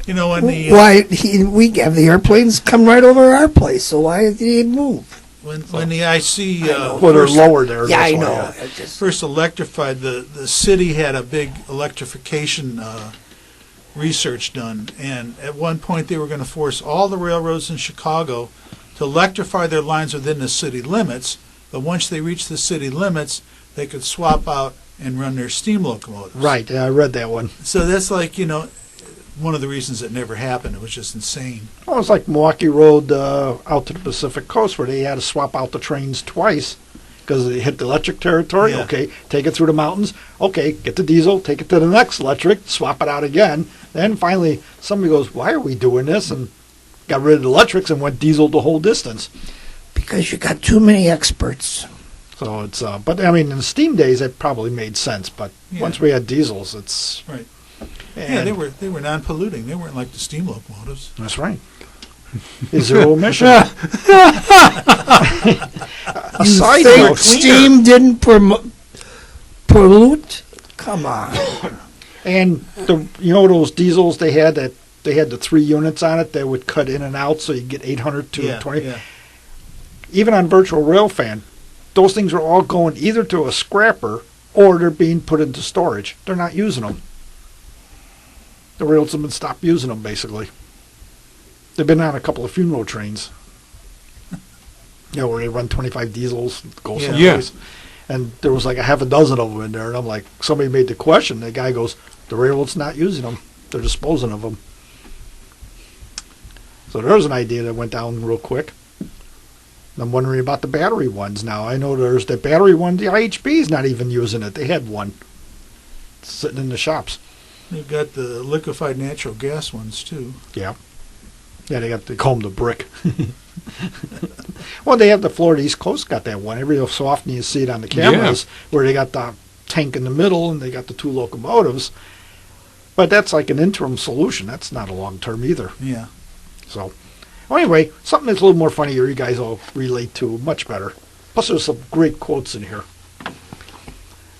When the we have the airplanes come right over our place, so why did he move? when the IC Well, they're lower there. Yeah, I that's why, know. I just- first electrified, the city had a big electrification research done, and at one point they were going to force all the railroads in Chicago to electrify their lines within the city limits, but once they reached the city limits, they could swap out and run their steam locomotives. Right, yeah, I read that one. So that's like, one of the reasons it never happened. It was just insane. Well, it's like Milwaukee Road out to the Pacific Coast where they had to swap out the trains twice because they hit the electric territory. Yeah. Okay, take it through the mountains. Okay, get the diesel, take it to the next electric, swap it out again. Then finally somebody goes, "Why are we doing this?" And got rid of the electrics and went diesel the whole distance. Because you got too many experts. So it's, but I mean, in the steam days, it probably made sense. But Yeah. once we had diesels, it's Right. and Yeah, they were non-polluting. They weren't like the steam locomotives. that's right. Zero emission. You Side think note, steam didn't pollute? Come on. and those diesels they had the 3 units on it that would cut in and out, so you get 800 to 20. Yeah. Even on Virtual Railfan, those things are all going either to a scrapper or they're being put into storage. They're not using them. The railroads have been stopped using them, basically. They've been on a couple of funeral trains. Where they run 25 diesels, go Yeah. someplace. And there was like a half a dozen of them in there. And I'm like, somebody made the question. The guy goes, the railroad's not using them. They're disposing of them. So there's an idea that went down real quick. I'm wondering about the battery ones now. I know there's the battery one. The IHB's not even using it. They had one sitting in the shops. They've got the liquefied natural gas ones too. Yeah, they call them the brick. Well, they have the Florida East Coast got that one. Every so often you see it on the cameras where they got the tank in the middle and they got the 2 locomotives. But that's like an interim solution. That's not a long term either. Yeah. So, well, anyway, something that's a little more funny here, you guys will relate to much better. Plus, there's some great quotes in here. It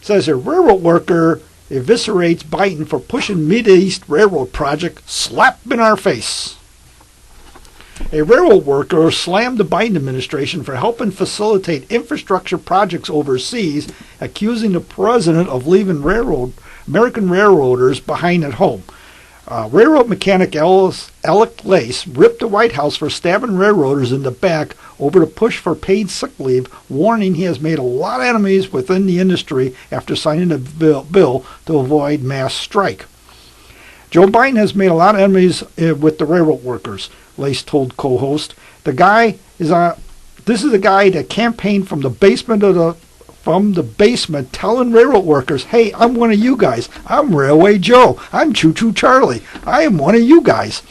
says here, railroad worker eviscerates Biden for pushing Mid-East railroad project slap in our face. A railroad worker slammed the Biden administration for helping facilitate infrastructure projects overseas, accusing the president of leaving American railroaders behind at home. Railroad mechanic Alec Lace ripped the White House for stabbing railroaders in the back over the push for paid sick leave, warning he has made a lot of enemies within the industry after signing a bill to avoid mass strike. Joe Biden has made a lot of enemies with the railroad workers, Lace told co-host. This is a guy that campaigned from the basement telling railroad workers, hey, I'm one of you guys. I'm Railway Joe. I'm Choo Choo Charlie. I am one of you guys.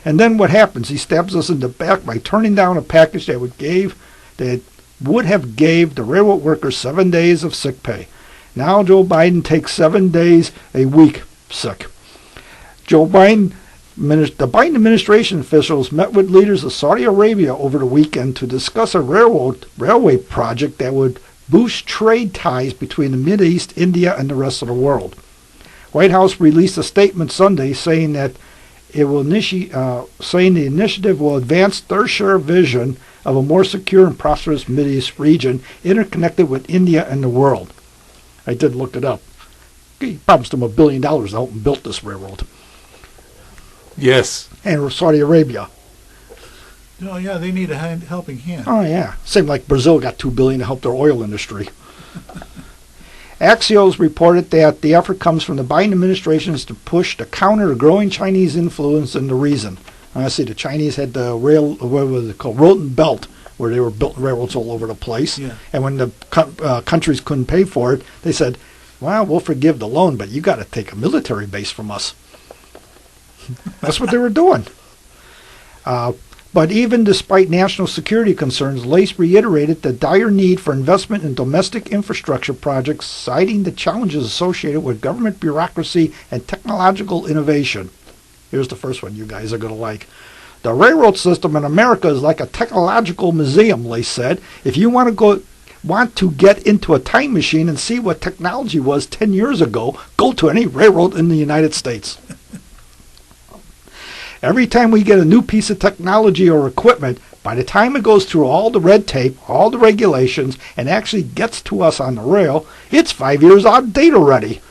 And then what happens? He stabs us in the back by turning down a package that would have gave the railroad workers 7 days of sick pay. Now Joe Biden takes 7 days a week sick. The Biden administration officials met with leaders of Saudi Arabia over the weekend to discuss a railway project that would boost trade ties between the Mideast, India, and the rest of the world. White House released a statement Sunday saying that the initiative will advance their shared vision of a more secure and prosperous Mideast region interconnected with India and the world. I did look it up. He promised them $1 billion to help and built this railroad. Yes. And Saudi Arabia. Oh, yeah, they need a helping hand. Oh, yeah. Same like Brazil got $2 billion to help their oil industry. Axios reported that the effort comes from the Biden administration to push to counter the growing Chinese influence in the region. Honestly, the Chinese had the Road and Belt, where they were building railroads all over the place. Yeah. And when the countries couldn't pay for it, they said, well, we'll forgive the loan, but you got to take a military base from us. That's what they were doing. But even despite national security concerns, Lace reiterated the dire need for investment in domestic infrastructure projects, citing the challenges associated with government bureaucracy and technological innovation. Here's the first one you guys are going to like. The railroad system in America is like a technological museum, Lace said. If you want to get into a time machine and see what technology was 10 years ago, go to any railroad in the United States. Every time we get a new piece of technology or equipment, by the time it goes through all the red tape, all the regulations, and actually gets to us on the rail, it's 5 years out of date already,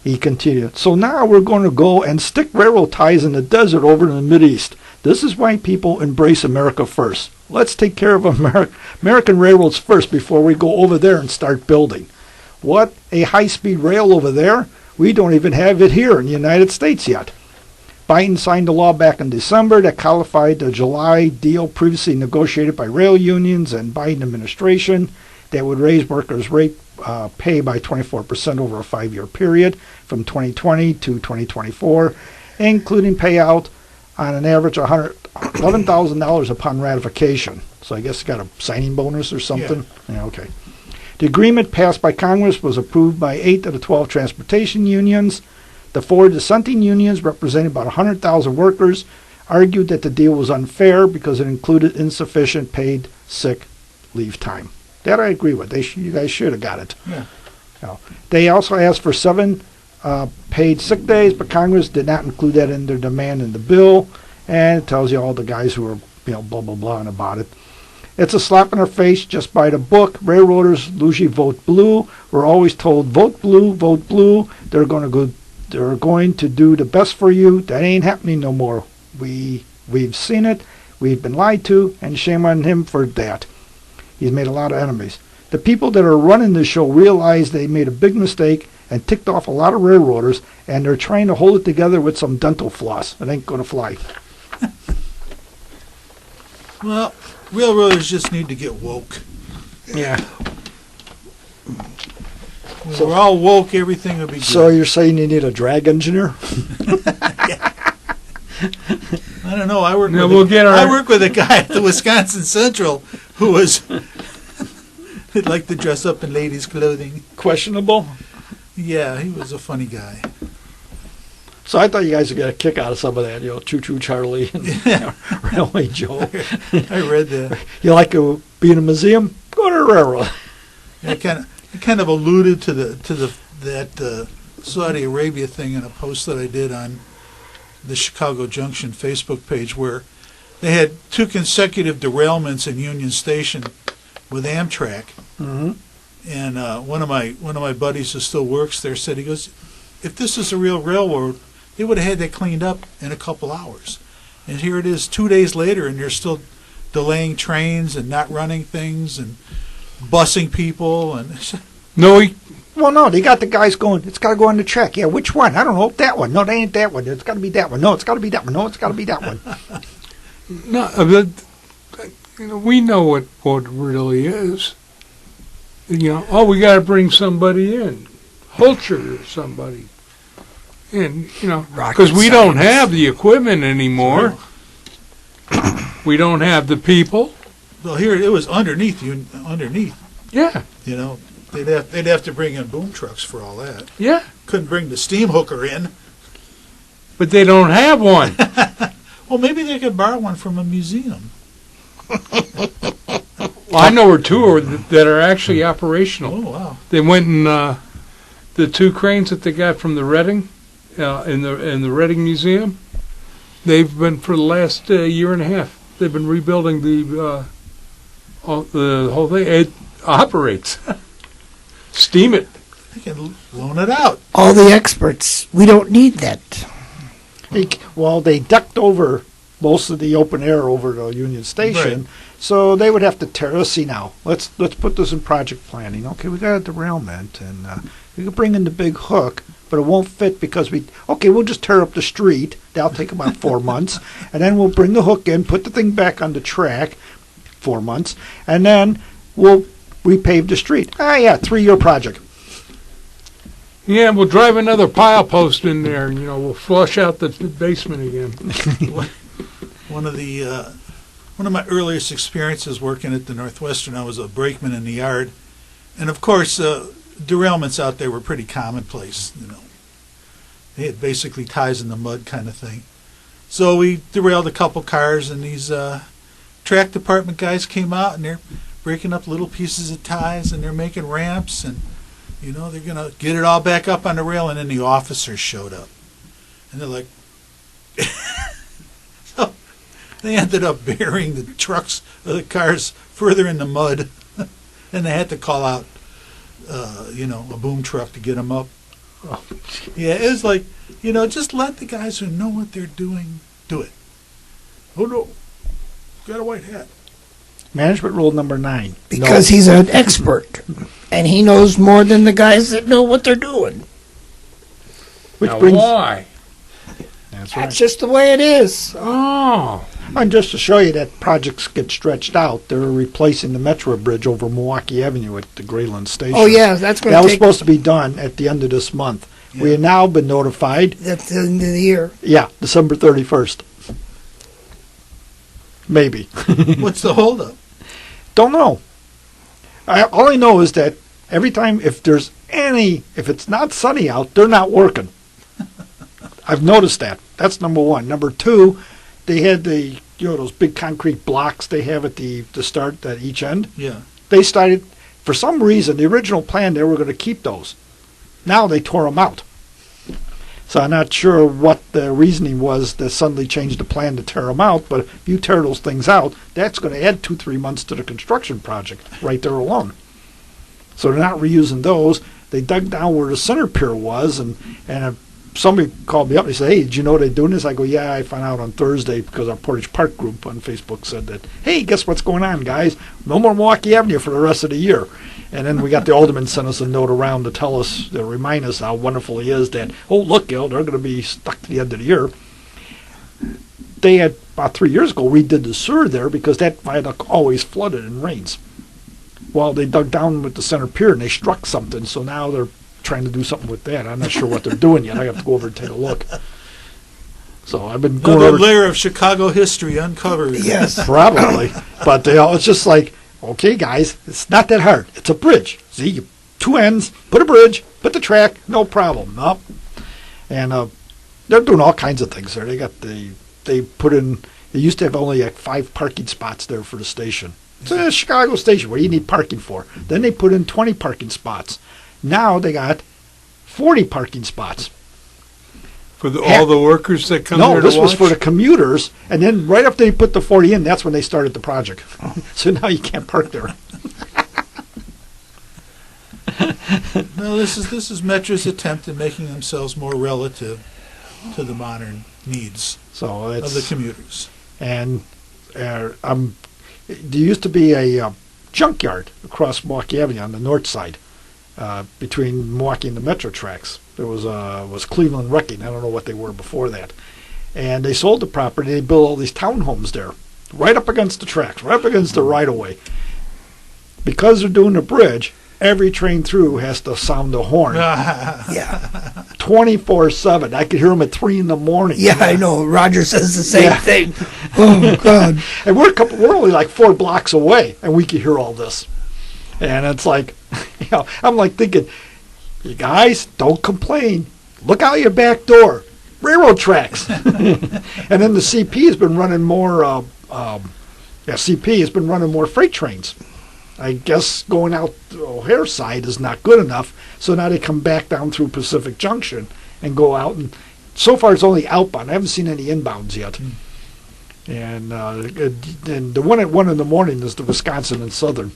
he continued. So now we're going to go and stick railroad ties in the desert over in the Mideast. This is why people embrace America first. Let's take care of American railroads first before we go over there and start building. What a high-speed rail over there. We don't even have it here in the United States yet. Biden signed a law back in December that codified the July deal previously negotiated by rail unions and Biden administration that would raise workers' rate pay by 24% over a 5-year period from 2020 to 2024, including payout on an average of $11,000 upon ratification. So I guess got a signing bonus or something? Yeah, okay. The agreement passed by Congress was approved by 8 of the 12 transportation unions. The 4 dissenting unions, representing about 100,000 workers, argued that the deal was unfair because it included insufficient paid sick leave time. That I agree with. You guys should have got it. Yeah. They also asked for 7 paid sick days, but Congress did not include that in their demand in the bill, and it tells you all the guys who are blah, blah, blah about it. It's a slap in our face, just by the book. Railroaders usually vote blue. We're always told, vote blue, vote blue. They're going to do the best for you. That ain't happening no more. We've seen it. We've been lied to, and shame on him for that. He's made a lot of enemies. The people that are running this show realize they made a big mistake and ticked off a lot of railroaders, and they're trying to hold it together with some dental floss. It ain't going to fly. Well, railroaders just need to get woke. Yeah. When we're all woke, everything will be good. So you're saying you need a drag engineer? I don't know. I work with a guy at the Wisconsin Central who was like to dress up in ladies' clothing. Questionable? Yeah, he was a funny guy. So I thought you guys would get a kick out of some of that, Choo Choo Charlie and Railway Joe. I read that. You like to be in a museum? Go to a railroad. I kind of alluded to that Saudi Arabia thing in a post that I did on the Chicago Junction Facebook page, where they had 2 consecutive derailments in Union Station with Amtrak. Mm-hmm. And one of my buddies who still works there said, he goes, if this is a real railroad, they would have had that cleaned up in a couple hours. And here it is 2 days later, and they're still delaying trains and not running things and busing people. And No, Well, no, they got the guys going, it's got to go on the track. Yeah, which one? I don't know. That one. No, they ain't that one. It's got to be that one. No, it's got to be that one. No, it's got to be that one. no, we know what it really is. We got to bring somebody in, Hulcher or somebody, and because we don't have the equipment anymore. We don't have the people. well, here it was underneath. Yeah, They'd have to bring in boom trucks for all that. yeah, Couldn't bring the steam hooker in. but they don't have one. Well, maybe they could borrow one from a museum. I know where two that are actually operational. Oh, wow. They went in the two cranes that they got from the Reading, in the Reading Museum. They've been for the last year and a half. They've been rebuilding the whole thing. It operates. Steam it. They can loan it out. All the experts. We don't need that. Well, they ducked over most of the open air over to Union Station, Right. so they would have to tear. Let's see now. Let's put this in project planning. Okay, we got a derailment, and we could bring in the big hook, but it won't fit because we'll just tear up the street. That'll take about 4 months, and then we'll bring the hook in, put the thing back on the track, 4 months, and then we'll repave the street. 3-year project. Yeah, we'll drive another pile post in there. We'll flush out the basement again. One of my earliest experiences working at the Northwestern, I was a brakeman in the yard, and of course, derailments out there were pretty commonplace. They had basically ties in the mud kind of thing. So we derailed a couple cars, and these track department guys came out, and they're breaking up little pieces of ties, and they're making ramps, and they're gonna get it all back up on the rail, and then the officers showed up, and they're like. So they ended up burying the cars further in the mud, and they had to call out, a boom truck to get them up. Oh. Yeah, it was like, just let the guys who know what they're doing do it. Oh no, got a white hat. Management rule number 9. Because he's an expert. And he knows more than the guys that know what they're doing. Which Now, brings. why? That's right. That's just the way it is. Oh, And just to show you that projects get stretched out, they're replacing the Metro Bridge over Milwaukee Avenue at the Grayland Station. Oh, yeah, that's going That to was take... supposed to be done at the end of this month. We have now been notified. That's the end of the year. Yeah, December 31st. Maybe. What's the holdup? Don't know. All I know is that every time, if it's not sunny out, they're not working. I've noticed that. That's number one. Number two, they had those big concrete blocks they have at the start at each end. Yeah. They started, for some reason, the original plan, they were going to keep those. Now they tore them out. So I'm not sure what the reasoning was that suddenly changed the plan to tear them out, but if you tear those things out, that's going to add 2-3 months to the construction project right there alone. So they're not reusing those. They dug down where the center pier was, and somebody called me up and they said, "Hey, did you know they're doing this?" I go, "Yeah, I found out on Thursday because our Portage Park group on Facebook said that, hey, guess what's going on, guys? No more Milwaukee Avenue for the rest of the year." And then we got the alderman sent us a note around to tell us, to remind us how wonderful he is that, oh, look, they're going to be stuck to the end of the year. They had, about 3 years ago, redid the sewer there because that viaduct always flooded in rains. Well, they dug down with the center pier and they struck something, so now they're trying to do something with that. I'm not sure what they're doing yet. I have to go over and take a look. So I've been going Another over. layer of Chicago history uncovered. Yes. Probably. But it's just like, okay, guys, it's not that hard. It's a bridge. See, you, 2 ends, put a bridge, put the track, no problem. No. And they're doing all kinds of things there. They put in, they used to have only like 5 parking spots there for the station. It's a Chicago station. What do you need parking for? Then they put in 20 parking spots. Now they got 40 parking spots. for all the workers that come there to No, this was watch? for the commuters, and then right after they put the 40 in, that's when they started the project. So now you can't park there. No, this is Metro's attempt at making themselves more relative. to the modern needs So of it's the commuters. and there used to be a junkyard across Milwaukee Avenue on the north side, between Milwaukee and the Metro tracks. There was Cleveland Wrecking. I don't know what they were before that. And they sold the property. They built all these townhomes there, right up against the tracks, right up against the right of way. Because they're doing the bridge, every train through has to sound the horn Yeah. 24/7. I could hear them at 3 in the morning. Yeah, I know. Roger says the same Yeah. thing. Oh, God. And we're only like 4 blocks away, and we could hear all this. And it's like, I'm like thinking, you guys, don't complain. Look out your back door. Railroad tracks. And then the CP has been running more, CP has been running more freight trains. I guess going out the O'Hare side is not good enough, so now they come back down through Pacific Junction and go out. And so far it's only outbound. I haven't seen any inbounds yet. And the one at 1 in the morning is the Wisconsin and Southern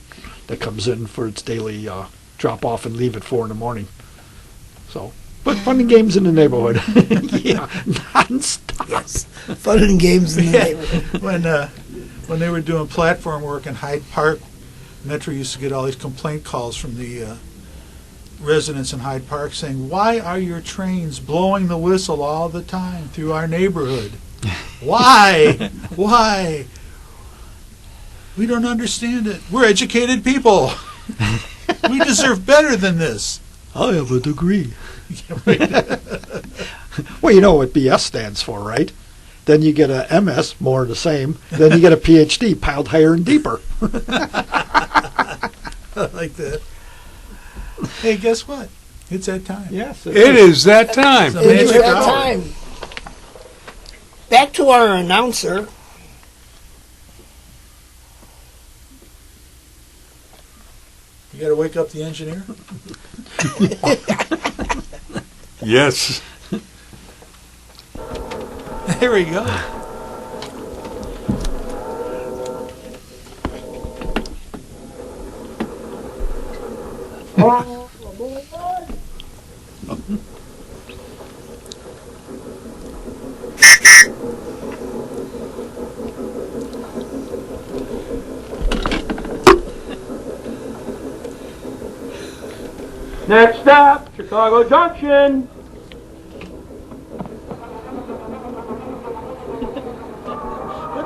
that comes in for its daily drop off and leave at 4 in the morning. So, but fun and games in the neighborhood. Yeah, nonstop. Yes. Fun and games in the neighborhood. When they were doing platform work in Hyde Park, Metro used to get all these complaint calls from the residents in Hyde Park saying, "Why are your trains blowing the whistle all the time through our neighborhood? Why? Why? We don't understand it. We're educated people. We deserve better than this." I have a degree. Yeah, right. Well, you know what BS stands for, right? Then you get a MS, more of the same. Then you get a PhD, piled higher and deeper. I like that. Hey, guess what? It's that time. Yes, It is that time. It's a It is magic that hour. time. Back to our announcer. You got to wake up the engineer. Yes. There we go. Next stop, Chicago Junction.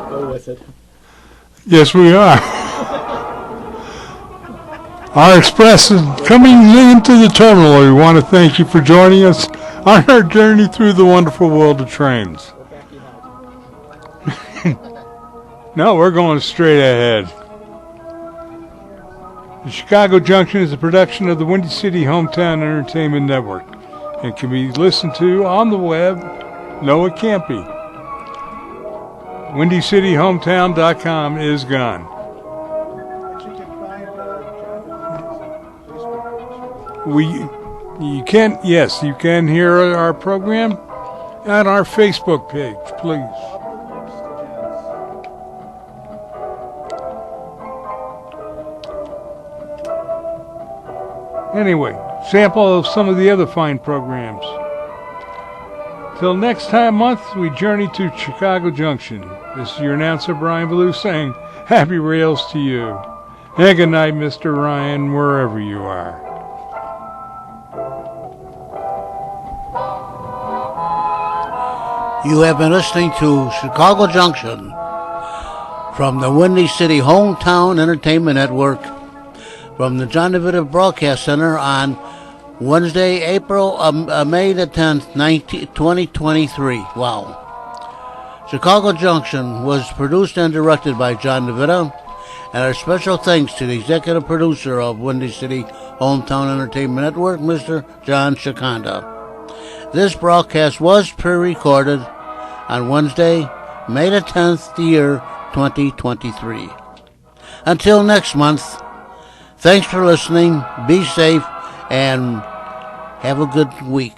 Go with it. Yes, we are. Our express is coming into the terminal. We want to thank you for joining us on our journey through the wonderful world of trains. No, we're going straight ahead. The Chicago Junction is a production of the Windy City Hometown Entertainment Network and can be listened to on the web. No, it can't be. WindyCityHometown.com is gone. You can hear our program on our Facebook page, please. Anyway, sample of some of the other fine programs. Till next month, we journey to Chicago Junction. This is your announcer, Brian Ballou, saying happy rails to you. And good night, Mr. Ryan, wherever you are. You have been listening to Chicago Junction from the Windy City Hometown Entertainment Network from the John DeVita Broadcast Center on Wednesday, May the 10th, 2023. Wow. Chicago Junction was produced and directed by John DeVita, and our special thanks to the executive producer of Windy City Hometown Entertainment Network, Mr. John Shikanda. This broadcast was pre-recorded on Wednesday, May the 10th, the year 2023. Until next month, thanks for listening, be safe, and have a good week.